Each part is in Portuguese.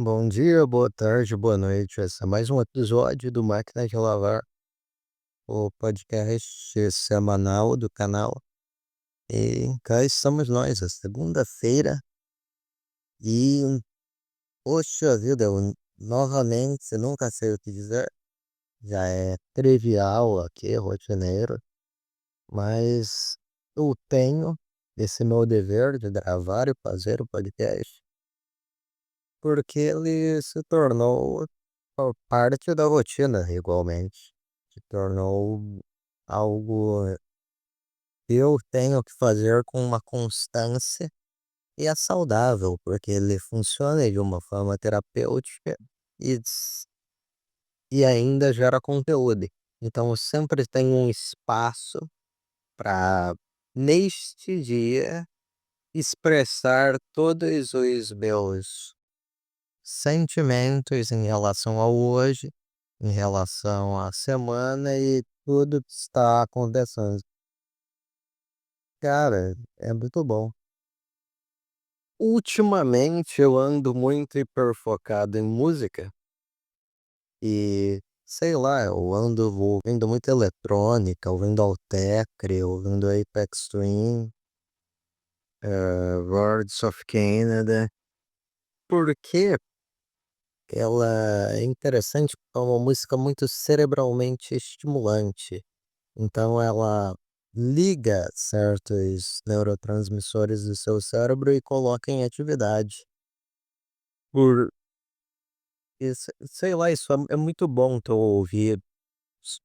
Bom dia, boa tarde, boa noite. Esse é mais um episódio do Máquina de Lavar, o podcast semanal do canal. E cá estamos nós, a segunda-feira. E, poxa vida, eu novamente nunca sei o que dizer. Já é trivial aqui, rotineiro, mas eu tenho esse meu dever de gravar e fazer o podcast, porque ele se tornou parte da rotina, igualmente. Se tornou algo que eu tenho que fazer com uma constância e é saudável, porque ele funciona de uma forma terapêutica e, e ainda gera conteúdo. Então eu sempre tenho um espaço para, neste dia, expressar todos os meus sentimentos em relação ao hoje, em relação à semana e tudo que está acontecendo. Cara, é muito bom. Ultimamente eu ando muito hiperfocado em música e sei lá, eu ando ouvindo muita eletrônica, ouvindo Altecre, ouvindo Apex Twin, Words of Canada, porque ela é interessante, porque é uma música muito cerebralmente estimulante. Então ela liga certos neurotransmissores do seu cérebro e coloca em atividade. Por isso, sei lá, isso é muito bom tu ouvir s-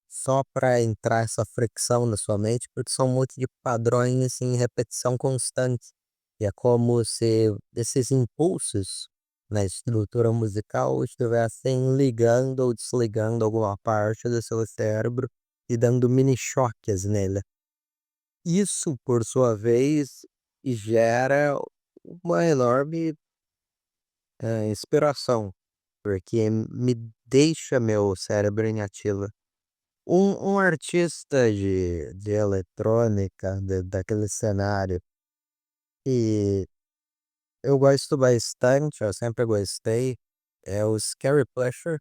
só para entrar essa fricção na sua mente, porque são um monte de padrões em repetição constante. E é como se esses impulsos na estrutura musical estivessem ligando ou desligando alguma parte do seu cérebro e dando mini choques nele. Isso, por sua vez, gera uma enorme, inspiração, porque me deixa meu cérebro em ativa. Um artista de eletrônica, daquele cenário, e eu gosto bastante, eu sempre gostei, é o Scary Pleasure.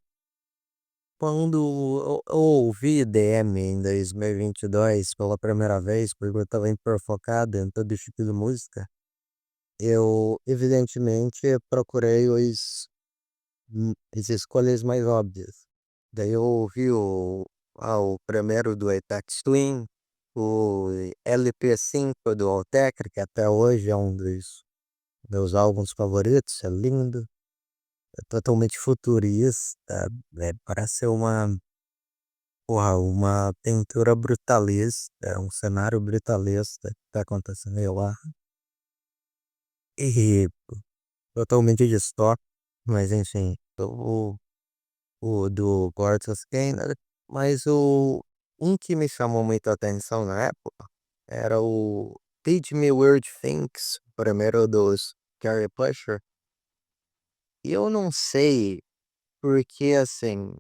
Quando eu ouvi EDM em 2022 pela primeira vez, porque eu estava hiper focado em todo tipo de música, eu, evidentemente, procurei as escolhas mais óbvias. Daí eu ouvi o primeiro do Apex Twin, o LP5 do Altec, que até hoje é um dos meus álbuns favoritos, é lindo, é totalmente futurista, parece porra, uma pintura brutalista, é um cenário brutalista que tá acontecendo aí lá. E totalmente distópico, mas enfim, o do Lords of Canada, mas um que me chamou muita atenção na época era o Teach Me Weird Things, primeiro dos Gary Pusher, e eu não sei porque, assim,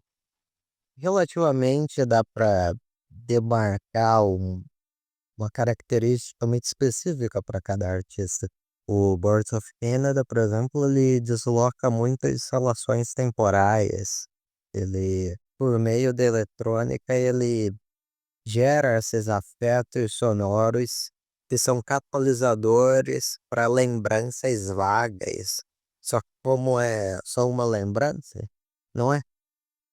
relativamente dá pra demarcar uma característica muito específica para cada artista. O Birds of Canada, por exemplo, ele desloca muitas relações temporais. Ele, por meio da eletrônica, ele gera esses afetos sonoros que são catalisadores para lembranças vagas. Só que como é só uma lembrança, não é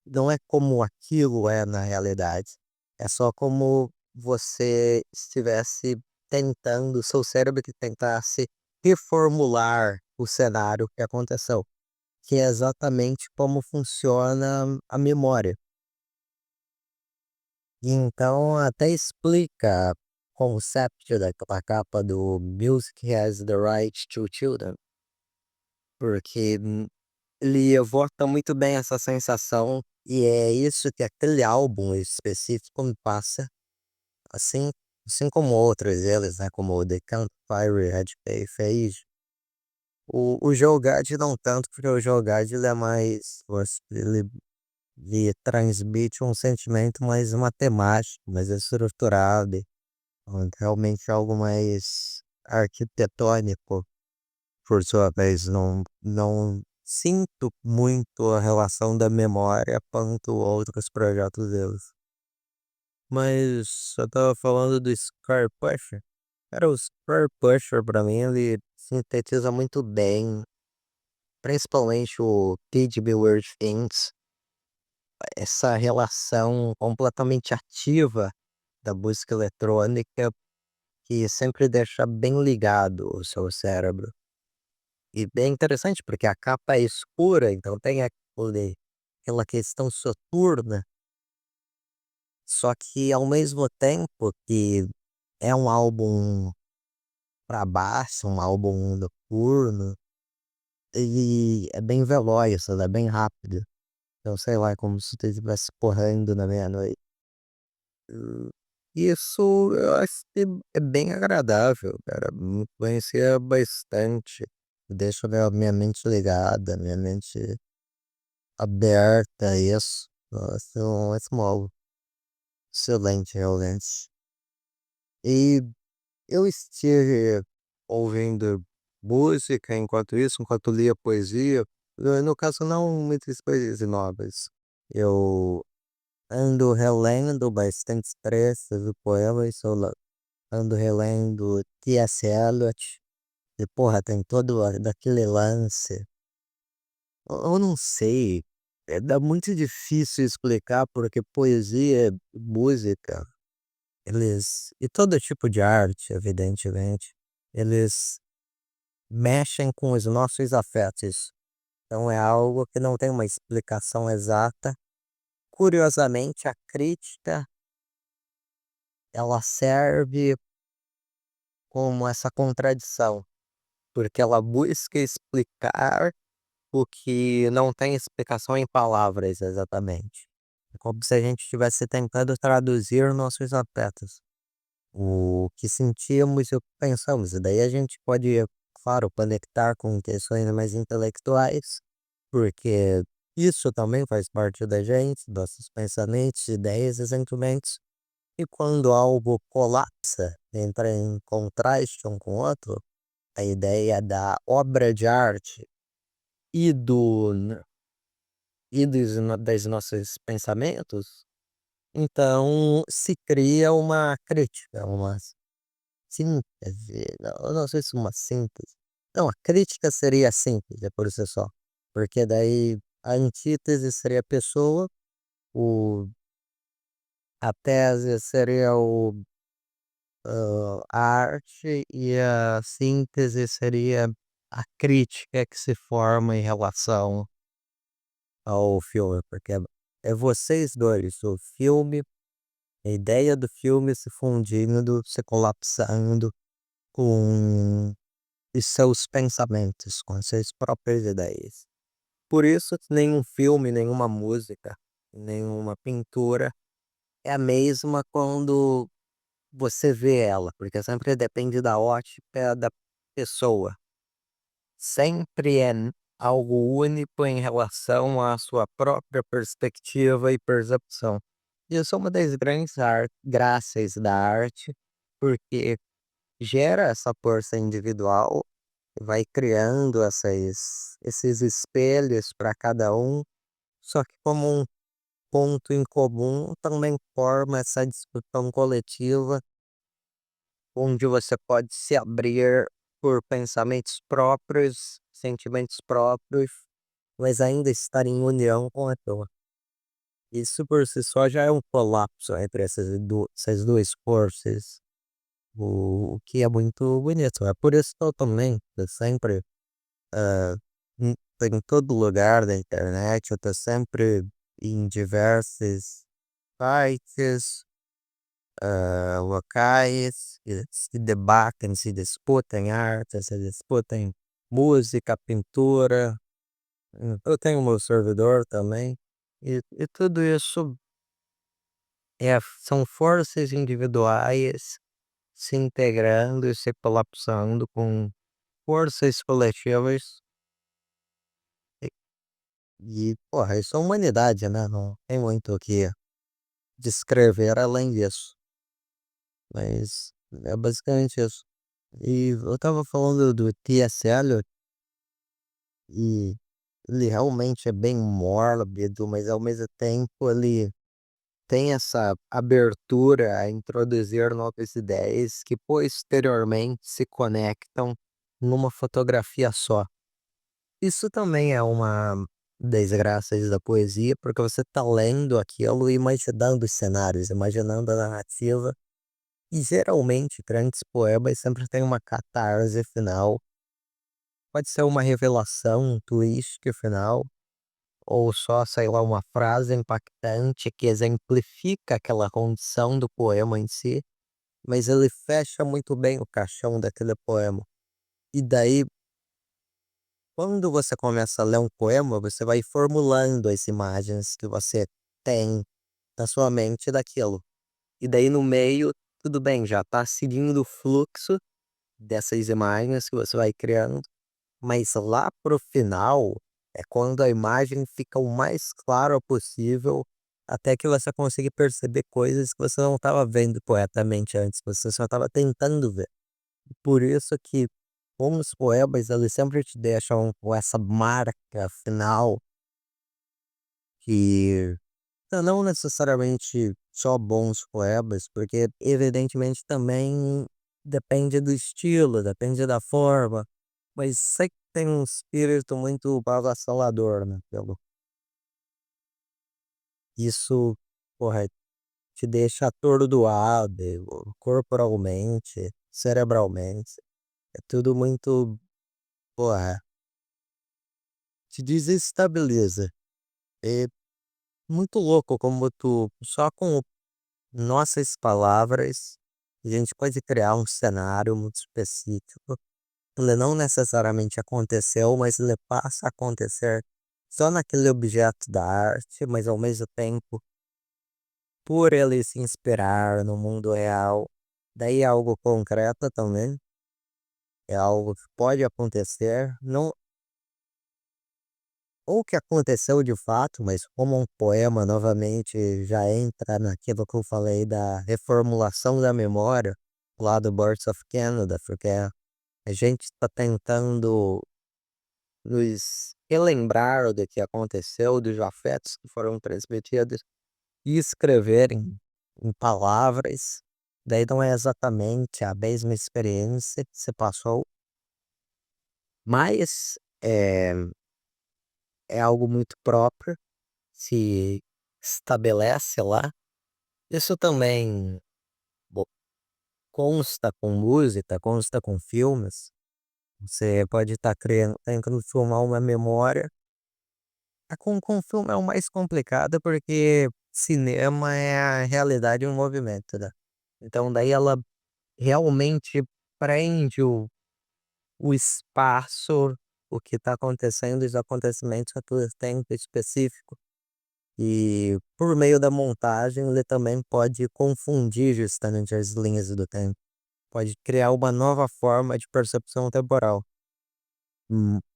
não é como aquilo é na realidade. É só como você estivesse tentando, seu cérebro que tentasse reformular o cenário que aconteceu, que é exatamente como funciona a memória. E então até explica o conceito daquela capa do Music Has the Right to Children, porque ele evoca muito bem essa sensação e é isso que aquele álbum específico me passa, assim, assim como outros deles, né, como o The Campfire Red Bay fez. O Joe Gad não tanto, porque o Joe Gad ele é mais, ele transmite um sentimento mais matemático, mais estruturado, realmente algo mais arquitetônico, por sua vez, não sinto muito a relação da memória quanto outros projetos deles. Mas eu tava falando do Scar Pusher. Cara, o Scar Pusher, pra mim, ele sintetiza muito bem, principalmente o Did Me Weird Things, essa relação completamente ativa da música eletrônica que sempre deixa bem ligado o seu cérebro. E bem interessante, porque a capa é escura, então tem aquela questão soturna, só que ao mesmo tempo que é um álbum pra baixo, um álbum noturno, e é bem veloz, é bem rápido. Então, sei lá, é como se você estivesse correndo na meia-noite. Hum, Isso eu acho que é bem agradável, cara. Me influencia bastante. Deixa minha mente ligada, minha mente aberta a isso. Nossa, é um álbum excelente, realmente. E eu estive ouvindo música enquanto isso, enquanto lia poesia. No caso, não muitas poesias novas. Eu ando relendo bastantes trechos do poema e ando relendo T.S. Eliot. E, porra, tem todo daquele lance. Eu não sei. Dá muito difícil explicar porque poesia, música, e todo tipo de arte, evidentemente, eles mexem com os nossos afetos. Então é algo que não tem uma explicação exata. Curiosamente, a crítica, ela serve como essa contradição, porque ela busca explicar o que não tem explicação em palavras exatamente. É como se a gente estivesse tentando traduzir nossos afetos, o que sentimos e o que pensamos. E daí a gente pode, claro, conectar com questões mais intelectuais, porque isso também faz parte da gente, nossos pensamentos, ideias e sentimentos. E quando algo colapsa, entra em contraste um com o outro, a ideia da obra de arte e das nossos pensamentos, então se cria uma crítica, uma síntese, não, eu não sei se uma síntese. Não, a crítica seria a síntese por si só, porque daí a antítese seria a pessoa, o, a tese seria a arte e a síntese seria a crítica que se forma em relação ao filme, porque é vocês dois, o filme, a ideia do filme se fundindo, se colapsando com os seus pensamentos, com as suas próprias ideias. Por isso, nenhum filme, nenhuma música, nenhuma pintura é a mesma quando você vê ela, porque sempre depende da ótica da pessoa. Sempre é algo único em relação à sua própria perspectiva e percepção. Isso é uma das grandes graças da arte, porque gera essa força individual, vai criando esses espelhos para cada um, só que como um ponto em comum também forma essa discussão coletiva, onde você pode se abrir por pensamentos próprios, sentimentos próprios, mas ainda estar em união com a tua. Isso por si só já é um colapso entre essas duas forças, o que é muito bonito. É por isso que eu também, eu sempre, ah, em todo lugar da internet, eu tô sempre em diversos sites, locais que se debatem, se discutem arte, se discutem música, pintura. Eu tenho meu servidor também. E tudo isso são forças individuais se integrando e se colapsando com forças coletivas. Porra, isso é humanidade, né? Não tem muito o que descrever além disso. Mas é basicamente isso. E eu tava falando do T.S. Eliot, e ele realmente é bem mórbido, mas ao mesmo tempo ele tem essa abertura a introduzir novas ideias que posteriormente se conectam numa fotografia só. Isso também é uma das graças da poesia, porque você está lendo aquilo e imaginando os cenários, imaginando a narrativa. E geralmente, grandes poemas sempre têm uma catarse final. Pode ser uma revelação, um twist final, ou só, sei lá, uma frase impactante que exemplifica aquela condição do poema em si, mas ele fecha muito bem o caixão daquele poema. E daí, quando você começa a ler um poema, você vai formulando as imagens que você tem na sua mente daquilo. E daí no meio, tudo bem, já tá seguindo o fluxo dessas imagens que você vai criando, mas lá pro final é quando a imagem fica o mais clara possível, até que você consiga perceber coisas que você não estava vendo poetamente antes, você só estava tentando ver. Por isso que bons poemas, eles sempre te deixam com essa marca final que não necessariamente só bons poemas, porque evidentemente também depende do estilo, depende da forma, mas sei que tem um espírito muito avassalador, né? Isso, porra, te deixa atordoado, corporalmente, cerebralmente. É tudo muito, porra, te desestabiliza. É muito louco como tu, só com nossas palavras, a gente pode criar um cenário muito específico. Ele não necessariamente aconteceu, mas ele passa a acontecer só naquele objeto da arte, mas ao mesmo tempo, por ele se inspirar no mundo real, daí é algo concreto também, é algo que pode acontecer, não ou que aconteceu de fato, mas como um poema novamente já entra naquilo que eu falei da reformulação da memória lá do Birds of Canada, porque a gente está tentando nos relembrar do que aconteceu, dos afetos que foram transmitidos e escrever em palavras. Daí não é exatamente a mesma experiência que se passou, mas é algo muito próprio, se estabelece lá. Isso também bo- consta com música, consta com filmes. Você pode estar criando, tentando filmar uma memória. Com filme é o mais complicado porque cinema é a realidade em movimento, né? Então daí ela realmente prende o espaço, o que está acontecendo, os acontecimentos naquele tempo específico. E por meio da montagem, ele também pode confundir justamente as linhas do tempo. Pode criar uma nova forma de percepção temporal,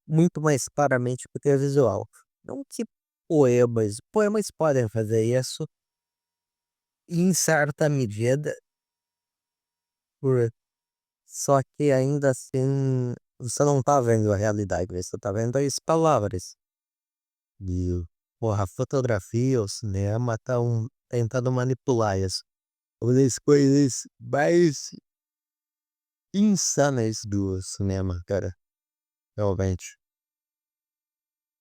muito mais claramente do que a visual. Não que poemas podem fazer isso em certa medida, por, só que ainda assim você não tá vendo a realidade, você tá vendo as palavras. E, porra, a fotografia, o cinema estão tentando manipular isso. Uma das coisas mais insanas do cinema, cara, realmente.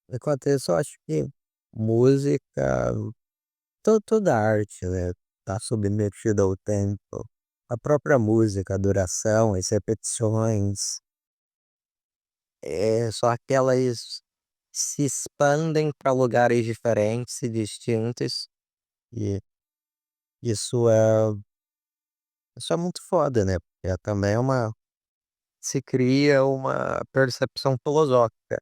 Enquanto isso, eu acho que música, toda arte, né, tá submetida ao tempo. A própria música, a duração, as repetições, só que elas se expandem para lugares diferentes e distintos. E isso é, isso é muito foda, né? Porque também se cria uma percepção filosófica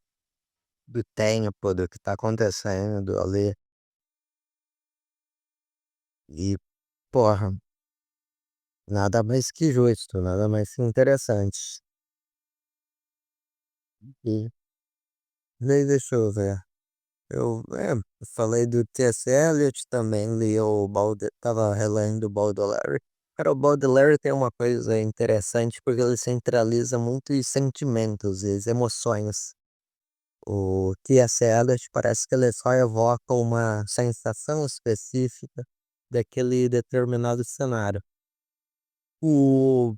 do tempo, do que está acontecendo ali. E, porra, nada mais que justo, nada mais que interessante. E daí deixa eu ver. Eu falei do T.S. Eliot também, tava relendo o Baudelaire. Cara, o Baudelaire tem uma coisa interessante porque ele centraliza muito os sentimentos e as emoções. O T.S. Eliot parece que ele só evoca uma sensação específica daquele determinado cenário. O,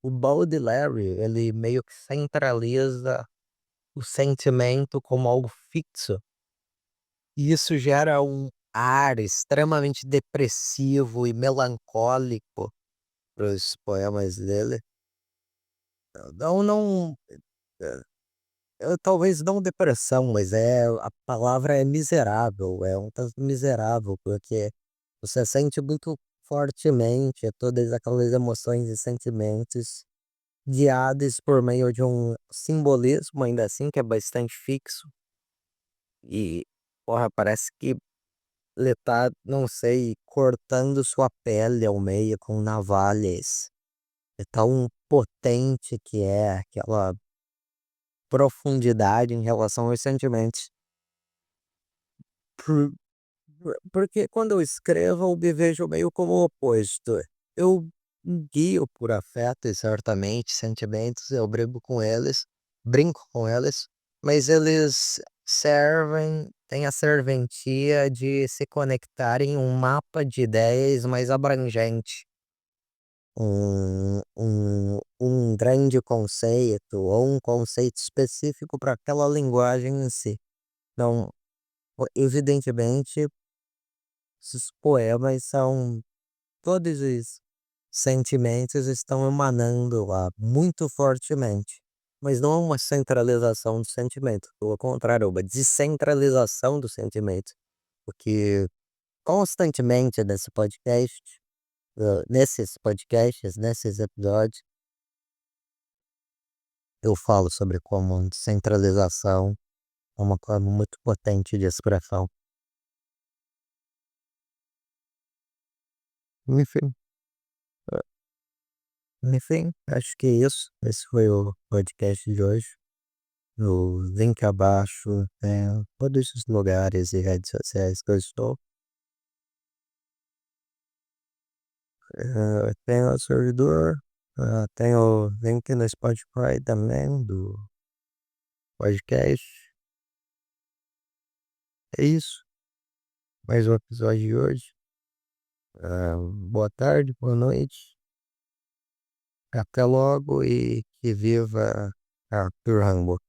o Baudelaire, ele meio que centraliza o sentimento como algo fixo, e isso gera um ar extremamente depressivo e melancólico para os poemas dele. Não, talvez não depressão, mas a palavra é miserável, é um tanto miserável, porque você sente muito fortemente todas aquelas emoções e sentimentos guiados por meio de um simbolismo, ainda assim, que é bastante fixo. E, porra, parece que ele tá, não sei, cortando sua pele ao meio com navalhas. É tão potente que é aquela profundidade em relação aos sentimentos. Porque quando eu escrevo, eu me vejo meio como o oposto. Eu guio por afeto e certamente sentimentos, eu brinco com eles, mas eles servem, têm a serventia de se conectar em um mapa de ideias mais abrangente. Um grande conceito ou um conceito específico para aquela linguagem em si. Então, evidentemente, esses poemas são todos os sentimentos estão emanando lá muito fortemente. Mas não é uma centralização do sentimento, pelo contrário, é uma descentralização do sentimento. Porque constantemente nesses podcasts, nesses episódios, eu falo sobre como a descentralização é uma forma muito potente de expressão. Enfim. Enfim, acho que é isso. Esse foi o podcast de hoje. No link abaixo tem todos os lugares e redes sociais que eu estou. Tem o servidor, tem o link no Spotify também do podcast. É isso. Mais um episódio de hoje. Boa tarde, boa noite. Até logo e que viva Arthur Rimbaud.